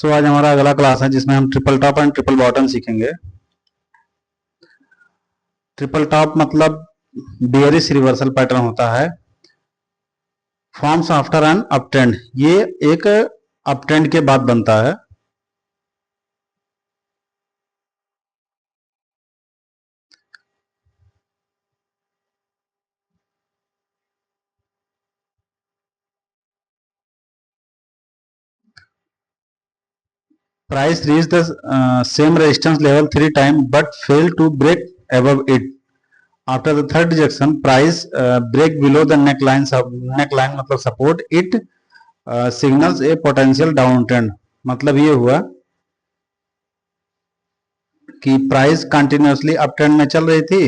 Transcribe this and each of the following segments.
आज हमारा अगला क्लास है जिसमें हम triple top and triple bottom सीखेंगे। ट्रिपल टॉप मतलब बेयरिश रिवर्सल पैटर्न होता है। फॉर्म्स आफ्टर एन अपट्रेंड, ये एक अपट्रेंड के बाद बनता है। Price reached the same resistance level 3 times but failed to break above it. After the third rejection, price break below the neckline. Neckline मतलब support. It signals a potential downtrend. मतलब ये हुआ कि प्राइस कंटिन्यूसली अप ट्रेंड में चल रही थी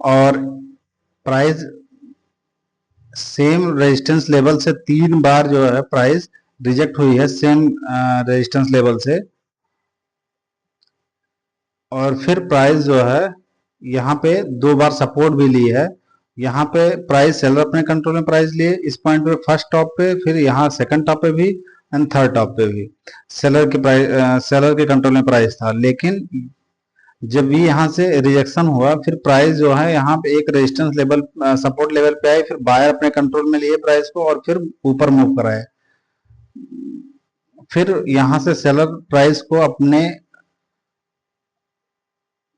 और प्राइस सेम रेजिस्टेंस लेवल से 3 बार जो है प्राइस रिजेक्ट हुई है सेम रेजिस्टेंस लेवल से, और फिर प्राइस जो है यहाँ पे 2 बार सपोर्ट भी ली है। यहाँ पे प्राइस सेलर अपने कंट्रोल में प्राइस लिए इस पॉइंट पे फर्स्ट टॉप पे, फिर यहाँ सेकंड टॉप पे भी एंड थर्ड टॉप पे भी सेलर के कंट्रोल में प्राइस था। लेकिन जब भी यहाँ से रिजेक्शन हुआ फिर प्राइस जो है यहाँ पे एक रेजिस्टेंस लेवल सपोर्ट लेवल पे आई, फिर बायर अपने कंट्रोल में लिए प्राइस को और फिर ऊपर मूव कराए। फिर यहाँ से सेलर प्राइस को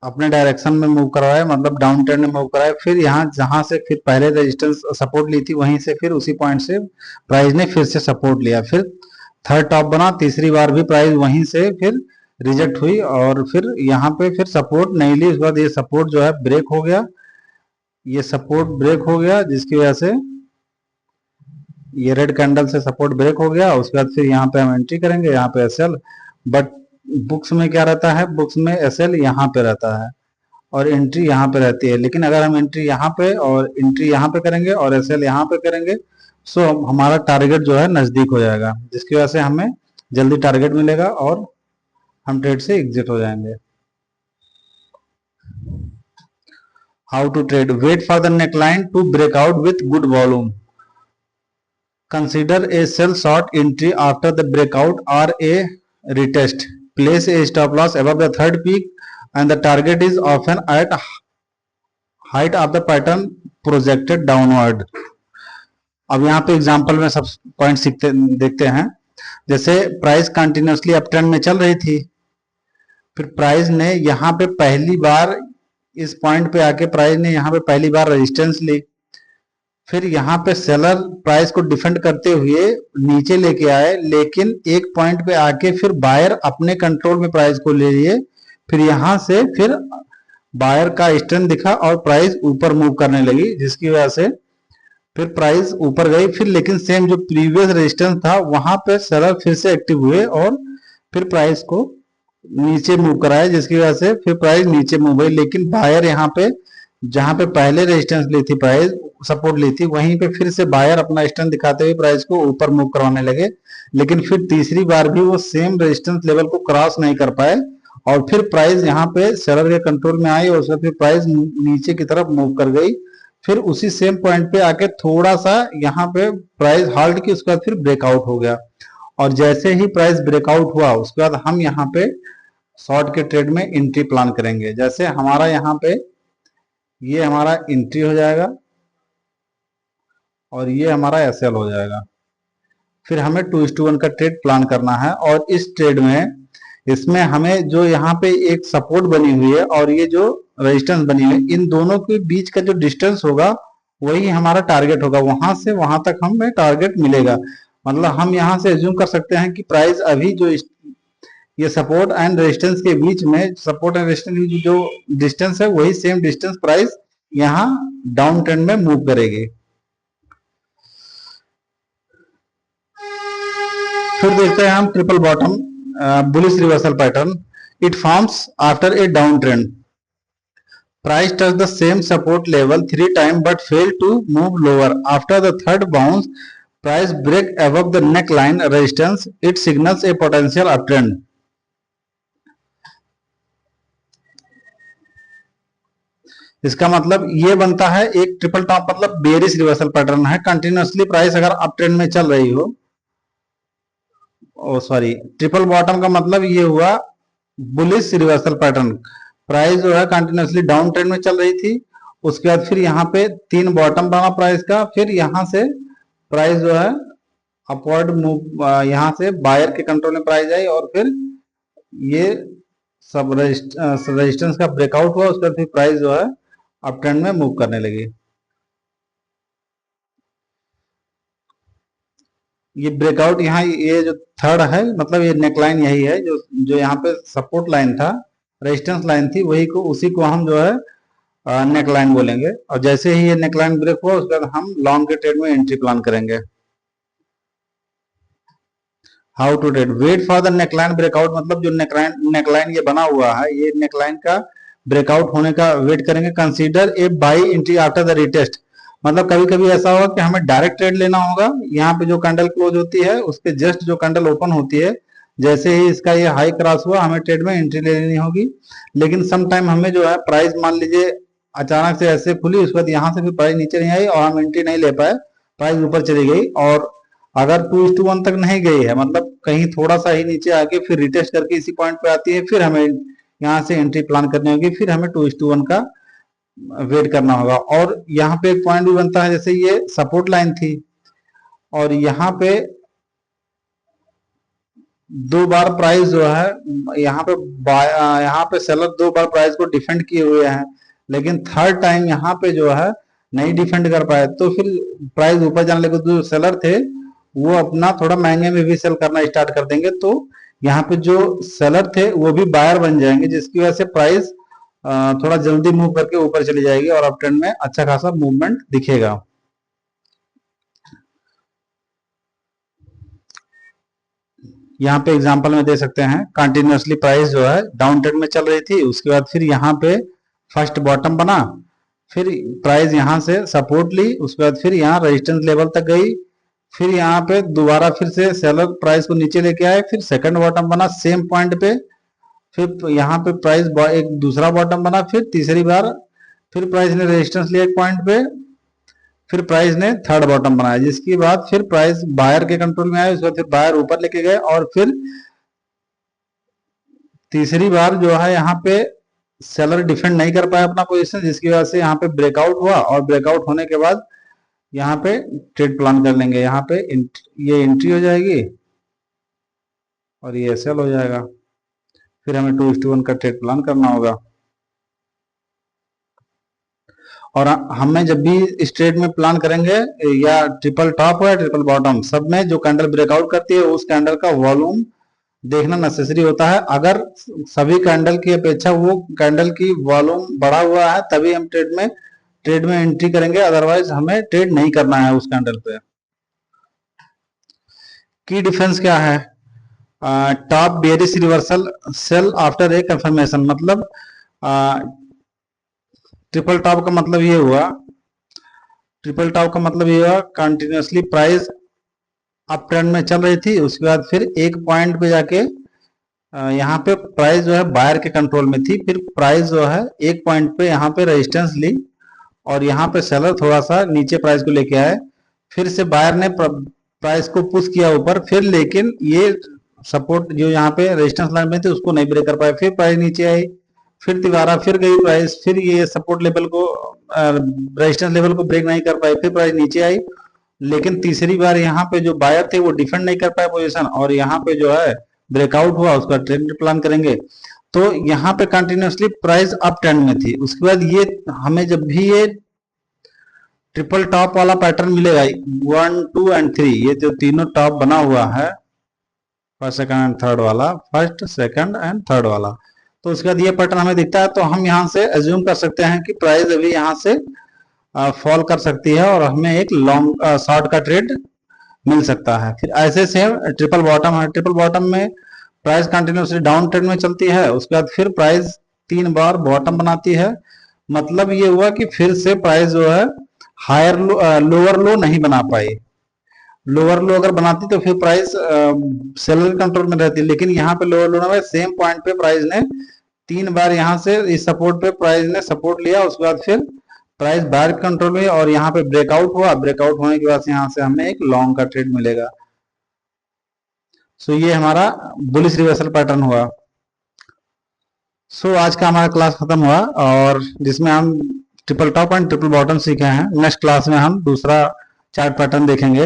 अपने डायरेक्शन में मूव करवाए, मतलब डाउन ट्रेंड में मूव कराए। फिर यहाँ जहां से फिर पहले रेजिस्टेंस सपोर्ट ली थी वहीं से फिर उसी पॉइंट से प्राइस ने फिर से सपोर्ट लिया। फिर थर्ड टॉप बना, तीसरी बार भी प्राइस वहीं से फिर रिजेक्ट हुई और फिर यहाँ पे फिर सपोर्ट नहीं ली। उसके बाद ये सपोर्ट जो है ब्रेक हो गया, ये सपोर्ट ब्रेक हो गया जिसकी वजह से ये रेड कैंडल से सपोर्ट ब्रेक हो गया। उसके बाद फिर यहाँ पे हम एंट्री करेंगे, यहाँ पे एसएल, बट बुक्स में क्या रहता है, बुक्स में एसएल यहाँ पे रहता है और एंट्री यहाँ पे रहती है। लेकिन अगर हम एंट्री यहाँ पे और एंट्री यहाँ पे करेंगे और एसएल यहाँ पे करेंगे सो हमारा टारगेट जो है नजदीक हो जाएगा, जिसकी वजह से हमें जल्दी टारगेट मिलेगा और हम ट्रेड से एग्जिट हो जाएंगे। How to trade? Wait for the neckline to break out with good volume. Consider a sell short entry after the breakout or a retest. Place a stop loss above the third peak and the target is often at height of the pattern projected downward. अब यहाँ पे example में सब point देखते हैं। जैसे price continuously up trend में चल रही थी, फिर प्राइस ने यहाँ पे पहली बार इस पॉइंट पे आके प्राइस ने यहाँ पे पहली बार रेजिस्टेंस ली, फिर यहाँ पे सेलर प्राइस को डिफेंड करते हुए नीचे लेके आए, लेकिन एक पॉइंट पे आके फिर बायर अपने कंट्रोल में प्राइस को ले लिए। फिर यहाँ से फिर बायर का स्ट्रेंथ दिखा और प्राइस ऊपर मूव करने लगी, जिसकी वजह से फिर प्राइस ऊपर गई। फिर लेकिन सेम जो प्रीवियस रेजिस्टेंस था वहां पे सेलर फिर से एक्टिव हुए और फिर प्राइस को नीचे मूव कराया, जिसकी वजह से फिर प्राइस नीचे मूव हुई। लेकिन बायर यहाँ पे जहां पे पहले रेजिस्टेंस ली थी, प्राइस सपोर्ट ली थी, वहीं पे फिर से बायर अपना स्ट्रेंथ दिखाते हुए प्राइस को ऊपर मूव करवाने लगे। लेकिन फिर तीसरी बार भी वो सेम रेजिस्टेंस लेवल को क्रॉस नहीं कर पाए और फिर प्राइस यहाँ पे सेलर के कंट्रोल में आई और उसमें फिर प्राइस नीचे की तरफ मूव कर गई। फिर उसी सेम पॉइंट पे आके थोड़ा सा यहाँ पे प्राइस हाल्ट की, उसके बाद फिर ब्रेकआउट हो गया। और जैसे ही प्राइस ब्रेकआउट हुआ उसके बाद हम यहाँ पे शॉर्ट के ट्रेड में एंट्री प्लान करेंगे। जैसे हमारा यहाँ पे ये हमारा एंट्री हो जाएगा और ये हमारा एसएल हो जाएगा। फिर हमें 2:1 का ट्रेड प्लान करना है और इस ट्रेड में इसमें हमें जो यहाँ पे एक सपोर्ट बनी हुई है और ये जो रेजिस्टेंस बनी हुई है, इन दोनों के बीच का जो डिस्टेंस होगा वही हमारा टारगेट होगा। वहां से वहां तक हमें टारगेट मिलेगा। मतलब हम यहाँ से एज्यूम कर सकते हैं कि प्राइस अभी जो ये सपोर्ट एंड रेजिस्टेंस के बीच में, सपोर्ट एंड रेजिस्टेंस की जो डिस्टेंस है वही सेम डिस्टेंस प्राइस यहाँ डाउन ट्रेंड में मूव करेगी। फिर देखते हैं हम triple bottom bullish reversal pattern. It forms after a down trend. Price touched the same support level 3 times but failed to move lower. After the third bounce, price break above the neckline resistance. It signals a potential uptrend. इसका मतलब ये बनता है एक triple top, मतलब bearish reversal pattern है। Continuously price अगर up trend में चल रही हो सॉरी, ट्रिपल बॉटम का मतलब ये हुआ बुलिश रिवर्सल पैटर्न। प्राइस जो है कंटिन्यूसली डाउन ट्रेंड में चल रही थी, उसके बाद फिर यहाँ पे 3 बॉटम बना प्राइस का, फिर यहाँ से प्राइस जो है अपवर्ड मूव, यहाँ से बायर के कंट्रोल में प्राइस आई और फिर ये सब रेजिस्टेंस का ब्रेकआउट हुआ, उसके बाद फिर प्राइस जो है अप ट्रेंड में मूव करने लगी। ये ब्रेकआउट यहाँ, ये जो थर्ड है मतलब ये नेकलाइन यही है, जो जो यहाँ पे सपोर्ट लाइन था, रेजिस्टेंस लाइन थी, वही को उसी को हम जो है नेकलाइन बोलेंगे। और जैसे ही ये नेकलाइन ब्रेक हुआ उसके बाद हम लॉन्ग के ट्रेड में एंट्री प्लान करेंगे। How to trade, wait for the neckline breakout, मतलब जो नेकलाइन ये बना हुआ है, ये नेकलाइन का ब्रेकआउट होने का वेट करेंगे। Consider a by entry after the retest, मतलब कभी कभी ऐसा होगा कि हमें डायरेक्ट ट्रेड लेना होगा, यहाँ पे जो कैंडल क्लोज होती है उसके जस्ट जो कैंडल ओपन होती है, जैसे ही इसका ये हाई क्रॉस हुआ हमें ट्रेड में एंट्री ले लेनी होगी। लेकिन सम टाइम हमें जो है प्राइस मान लीजिए अचानक से ऐसे खुली, उसके बाद यहाँ से भी प्राइस नीचे नहीं आई और हम एंट्री नहीं ले पाए, प्राइस ऊपर चली गई, और अगर 2:1 तक नहीं गई है, मतलब कहीं थोड़ा सा ही नीचे आके फिर रिटेस्ट करके इसी पॉइंट पे आती है, फिर हमें यहाँ से एंट्री प्लान करनी होगी, फिर हमें 2:1 का वेट करना होगा। और यहाँ पे एक पॉइंट भी बनता है, जैसे ये सपोर्ट लाइन थी और यहाँ पे 2 बार प्राइस जो है, यहाँ पे सेलर 2 बार प्राइस को डिफेंड किए हुए हैं, लेकिन थर्ड टाइम यहाँ पे जो है नहीं डिफेंड कर पाए, तो फिर प्राइस ऊपर जाने लगे, जो सेलर थे वो अपना थोड़ा महंगे में भी सेल करना स्टार्ट कर देंगे, तो यहाँ पे जो सेलर थे वो भी बायर बन जाएंगे, जिसकी वजह से प्राइस थोड़ा जल्दी मूव करके ऊपर चली जाएगी और अप ट्रेंड में अच्छा खासा मूवमेंट दिखेगा। यहाँ पे एग्जांपल में दे सकते हैं, कंटिन्यूसली प्राइस जो है डाउन ट्रेंड में चल रही थी, उसके बाद फिर यहाँ पे फर्स्ट बॉटम बना, फिर प्राइस यहाँ से सपोर्ट ली, उसके बाद फिर यहाँ रेजिस्टेंस लेवल तक गई, फिर यहाँ पे दोबारा फिर से सेलर प्राइस को नीचे लेके आए, फिर सेकंड बॉटम बना सेम पॉइंट पे, फिर यहाँ पे प्राइस एक दूसरा बॉटम बना, फिर तीसरी बार फिर प्राइस ने रेजिस्टेंस लिया एक पॉइंट पे, फिर प्राइस ने थर्ड बॉटम बनाया, जिसके बाद फिर प्राइस बायर के कंट्रोल में आया, उसके बाद फिर बायर ऊपर लेके गए और फिर तीसरी बार जो है यहाँ पे सेलर डिफेंड नहीं कर पाया अपना पोजीशन, जिसकी वजह से यहाँ पे ब्रेकआउट हुआ और ब्रेकआउट होने के बाद यहाँ पे ट्रेड प्लान कर लेंगे। यहाँ पे ये एंट्री हो जाएगी और ये सेल हो जाएगा, फिर हमें 2:1 का ट्रेड प्लान करना होगा। और हमें जब भी इस ट्रेड में प्लान करेंगे, या ट्रिपल टॉप हो या ट्रिपल बॉटम, सब में जो कैंडल ब्रेकआउट करती है उस कैंडल का वॉल्यूम देखना नेसेसरी होता है। अगर सभी कैंडल की अपेक्षा वो कैंडल की वॉल्यूम बढ़ा हुआ है तभी हम ट्रेड में एंट्री करेंगे, अदरवाइज हमें ट्रेड नहीं करना है उस कैंडल पे। की डिफरेंस क्या है, top bearish reversal sell after a confirmation, मतलब ट्रिपल टॉप का मतलब ये हुआ, ट्रिपल टॉप का मतलब ये हुआ कंटिन्यूसली प्राइस अप ट्रेंड में चल रही थी, उसके बाद फिर एक पॉइंट पे जाके यहाँ पे प्राइस जो है बायर के कंट्रोल में थी, फिर प्राइस जो है एक पॉइंट पे यहाँ पे रेजिस्टेंस ली और यहाँ पे सेलर थोड़ा सा नीचे प्राइस को लेके आए, फिर से बायर ने प्राइस को पुश किया ऊपर, फिर लेकिन ये सपोर्ट जो यहाँ पे रेजिस्टेंस लाइन में थी उसको नहीं ब्रेक कर पाए, फिर प्राइस नीचे आई, फिर दोबारा फिर गई प्राइस, फिर ये सपोर्ट लेवल को रेजिस्टेंस लेवल को ब्रेक नहीं कर पाए, फिर प्राइस नीचे आई, लेकिन तीसरी बार यहाँ पे जो बायर थे वो डिफेंड नहीं कर पाए पोजीशन और यहाँ पे जो है ब्रेकआउट हुआ, उसका ट्रेंड प्लान करेंगे। तो यहाँ पे कंटिन्यूसली प्राइस अप ट्रेंड में थी, उसके बाद ये हमें जब भी ये ट्रिपल टॉप वाला पैटर्न मिलेगा 1 2 एंड 3, ये जो तीनों टॉप बना हुआ है फर्स्ट सेकंड एंड थर्ड वाला, फर्स्ट सेकंड एंड थर्ड वाला, तो उसके बाद ये पैटर्न हमें दिखता है, तो हम यहाँ से एज्यूम कर सकते हैं कि प्राइस अभी यहाँ से फॉल कर सकती है और हमें एक लॉन्ग शॉर्ट का ट्रेड मिल सकता है। फिर ऐसे से ट्रिपल बॉटम है, ट्रिपल बॉटम में प्राइस कंटिन्यूसली डाउन ट्रेंड में चलती है, उसके बाद फिर प्राइस 3 बार बॉटम बनाती है, मतलब ये हुआ कि फिर से प्राइस जो है हायर लोअर लो नहीं बना पाई, लोअर लो अगर बनाती तो फिर प्राइस सेलर कंट्रोल में रहती, लेकिन यहाँ पे लोअर लो ना, सेम पॉइंट पे प्राइस ने 3 बार यहाँ से इस सपोर्ट पे प्राइस ने सपोर्ट लिया, उसके बाद फिर प्राइस बायर कंट्रोल में और यहाँ पे ब्रेकआउट हुआ, ब्रेकआउट होने के बाद यहाँ से हमें एक लॉन्ग का ट्रेड मिलेगा। सो ये हमारा बुलिश रिवर्सल पैटर्न हुआ। सो आज का हमारा क्लास खत्म हुआ, और जिसमें हम triple top and triple bottom सीखे हैं। नेक्स्ट क्लास में हम दूसरा चार्ट पैटर्न देखेंगे।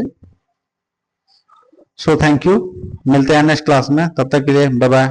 सो थैंक यू, मिलते हैं नेक्स्ट क्लास में, तब तक के लिए बाय बाय।